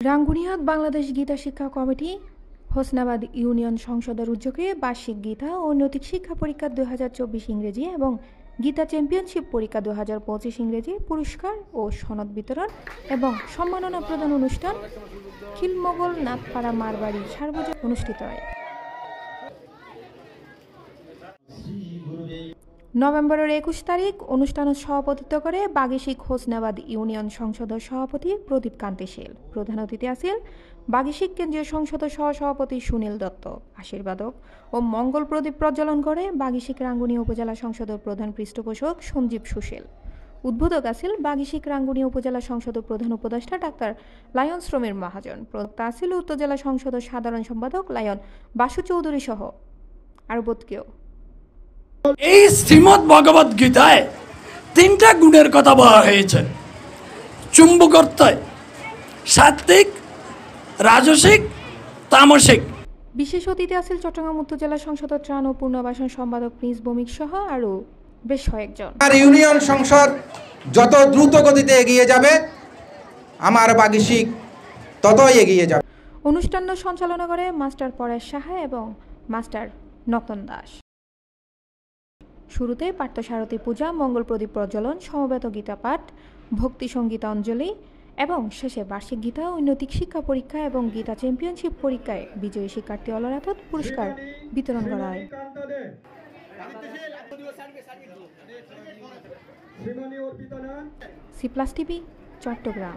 রাঙ্গুনিয়াত বাংলাদেশ গীতা শিক্ষা committee Hosnabad union সংসদের উদ্যোগে বার্ষিক গীতা ও নৈতিক শিক্ষা পরীক্ষা 2024 ইংরেজি এবং গীতা চ্যাম্পিয়নশিপ পরীক্ষা 2025 ইংরেজি পুরস্কার ও সনদ বিতরণ এবং সম্মাননা প্রদান অনুষ্ঠান খিলমোগল নাথপাড়া মারবাড়ি সার্বজনীন অনুষ্ঠিত হয়। নভেম্বরের 21 তারিখ অনুষ্ঠানত সভাপতিত্ব করে বাগিশিক হোসনাবাদ ইউনিয়ন সংসদের সভাপতি প্রদীপ কান্তি শীল। প্রধান অতিথি আছেন বাগিশিক কেন্দ্রীয় সংসদের সহসভাপতি সুনীল দত্ত। আশীর্বাদক ও মঙ্গল প্রদীপ প্রজ্বলন করে বাগিশিক রাঙ্গুনিয়া উপজেলা সংসদের প্রধান পৃষ্ঠপোষক সঞ্জীব সুশীল। উদ্বোধক আছেন বাগিশিক রাঙ্গুনিয়া উপজেলা সংসদের প্রধান উপদেষ্টা ডাক্তার লায়ন শ্রমের মহাজন। প্রবক্তা আছেন উত্তর জেলা সংসদের সাধারণ সম্পাদক লায়ন বাসু চৌধুরী সহ আরো কেউ। এই শ্রীমদ্ ভগবদ গীতায় তিনটা গুণের কথা বলা হয়েছে: চুম্বকত্বয়, সাত্ত্বিক, রাজসিক, তামসিক। বিশেষ অতিথি আছেন চট্টগ্রাম উত্তর জেলা সংসদের ত্রাণ ও পুনর্বাসন সম্পাদক প্রিন্স ভৌমিক সহ আরো বেশ কয়েকজন। আর ইউনিয়ন সংসদ যত দ্রুত গতিতে এগিয়ে যাবে, আমার বাগিশিক ততই এগিয়ে যাবে। অনুষ্ঠান সঞ্চালনা করে মাস্টার পরেশ সাহা এবং মাস্টার নতন দাস। শুরুতে পার্থসারথী পূজা, মঙ্গল প্রদীপ প্রজ্বলন, সমবেত গীতা পাঠ, ভক্তি সঙ্গীতাঞ্জলি এবং শেষে বার্ষিক গীতা ও নৈতিক শিক্ষা পরীক্ষা এবং গীতা চ্যাম্পিয়নশিপ পরীক্ষায় বিজয়ী শিক্ষার্থী অলরাতত পুরস্কার বিতরণ করা হয়। C+ TV, Chittagong.